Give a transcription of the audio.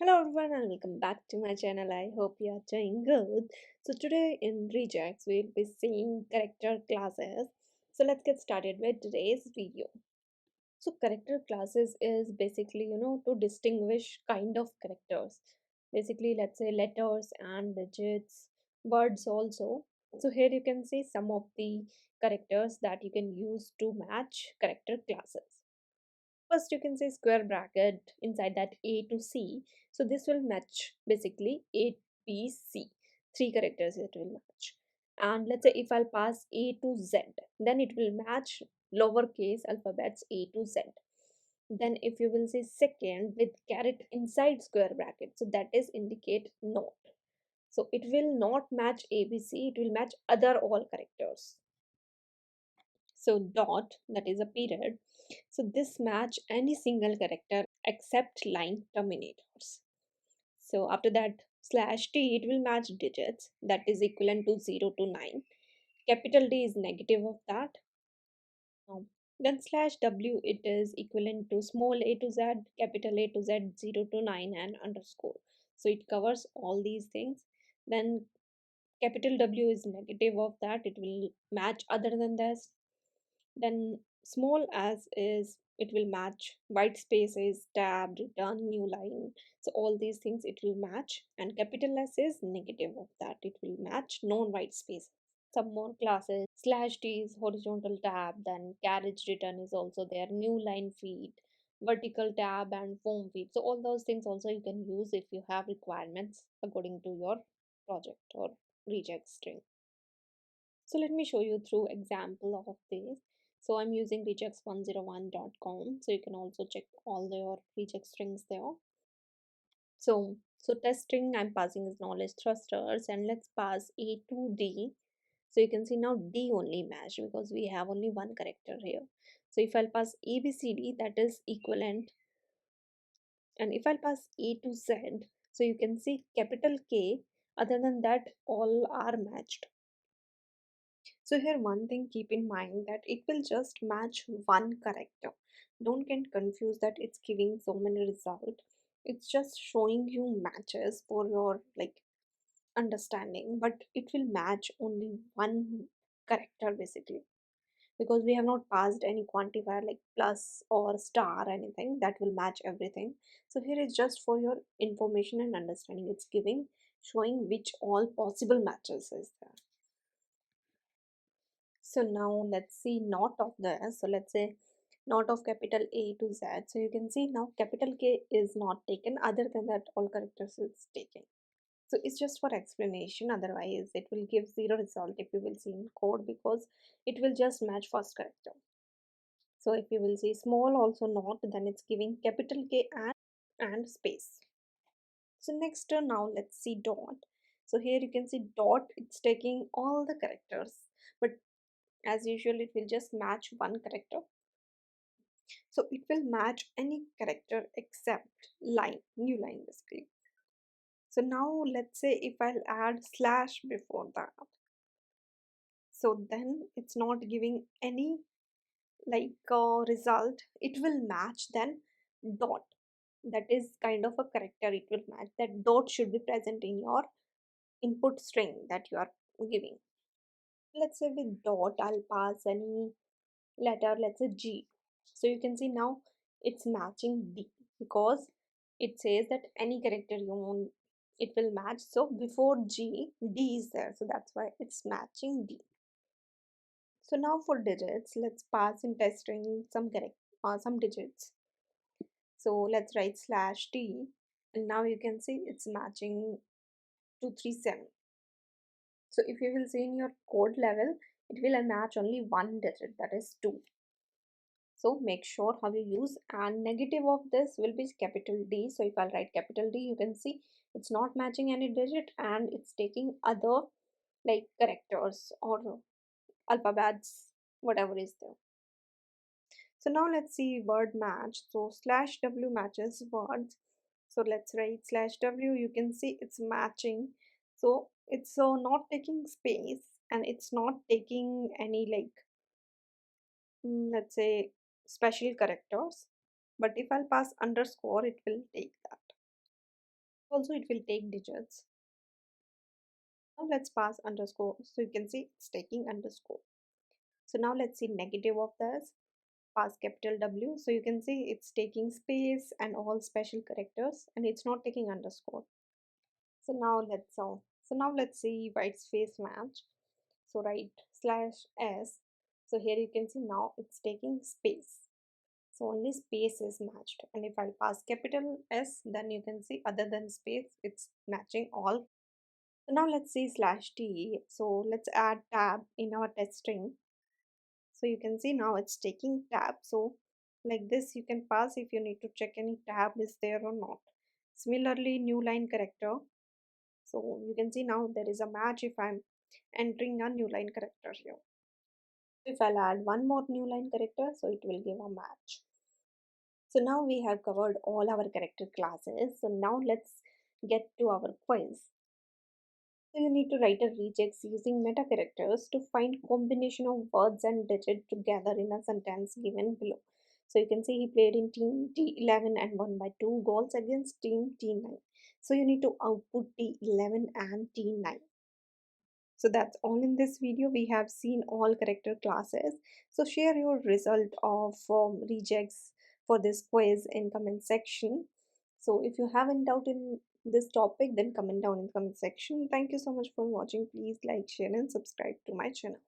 Hello everyone and welcome back to my channel. I hope you are doing good. So today in Regex we'll be seeing character classes. So let's get started with today's video. So character classes is basically to distinguish kind of characters. Basically let's say letters and digits, words also. So here you can see some of the characters that you can use to match character classes. First, you can say square bracket inside that A to C. So this will match basically A, B, C. Three characters it will match. And let's say if I'll pass A to Z, then it will match lowercase alphabets A to Z. Then if you will say second with caret inside square bracket, so that is indicate not. So it will not match ABC, it will match other all characters. So dot, that is a period. So this match any single character except line terminators. So after that slash t, it will match digits that is equivalent to 0 to 9. Capital D is negative of that. Then slash w, it is equivalent to small a to z, capital A to z, 0 to 9 and underscore. So it covers all these things. Then capital W is negative of that, it will match other than this. Then small as is it will match white spaces, tab, return, new line. So all these things it will match, and capital S is negative of that, it will match non white spaces. Some more classes slash t is horizontal tab, then carriage return is also there, new line feed, vertical tab and form feed. So all those things also you can use if you have requirements according to your project or reject string. So let me show you through example of this. So I'm using regex101.com. So you can also check all your regex strings there. So test string I'm passing is knowledge thrusters, and let's pass A to D. So you can see now D only matched because we have only one character here. So if I'll pass ABCD, that is equivalent. And if I'll pass A to Z, so you can see capital K, other than that all are matched. So here one thing keep in mind that it will just match one character. Don't get confused that it's giving so many results. It's just showing you matches for your understanding, but it will match only one character basically, because we have not passed any quantifier like plus or star anything that will match everything. So here is just for your information and understanding. It's giving showing which all possible matches is there. So now let's see not of this. So let's say not of capital A to Z. So you can see now capital K is not taken, other than that all characters is taken. So it's just for explanation, otherwise it will give zero result if you will see in code, because it will just match first character. So if you will see small also not, then it's giving capital K and space. So next now let's see dot. So here you can see dot, it's taking all the characters, but as usual it will just match one character. So it will match any character except line, new line basically. So now let's say if I'll add slash before that, so then it's not giving any result. It will match then dot, that is kind of a character it will match. That dot should be present in your input string that you are giving. Let's say with dot I'll pass any letter, let's say G. So you can see now it's matching D, because it says that any character you want it will match. So before G, D is there, so that's why it's matching D. So now for digits, let's pass in test string some digits. So let's write slash T, and now you can see it's matching 237. So if you will see in your code level, it will match only one digit, that is 2. So make sure how you use, and negative of this will be capital D. So if I'll write capital D, you can see it's not matching any digit and it's taking other characters or alphabets, whatever is there. So now let's see word match. So slash W matches words. So let's write slash W. You can see it's matching. So it's not taking space, and it's not taking any let's say special characters. But if I'll pass underscore, it will take that. Also, it will take digits. Now let's pass underscore. So you can see it's taking underscore. So now let's see negative of this. Pass capital W. So you can see it's taking space and all special characters, and it's not taking underscore. So now let's see white space match. So write slash s. So here you can see now it's taking space. So only space is matched. And if I pass capital S, then you can see other than space, it's matching all. So now let's see slash T. So let's add tab in our test string. So you can see now it's taking tab. So like this, you can pass if you need to check any tab is there or not. Similarly, new line character. So you can see now there is a match if I'm entering a new line character here. If I'll add one more new line character, so it will give a match. So now we have covered all our character classes. So now let's get to our quiz. So you need to write a regex using meta-characters to find combination of words and digits together in a sentence given below. So you can see he played in team T11 and won by 2 goals against team T9. So you need to output T11 and T9. So that's all in this video. We have seen all character classes. So share your result of regex for this quiz in comment section. So if you have any doubt in this topic, then comment down in the comment section. Thank you so much for watching. Please like, share and subscribe to my channel.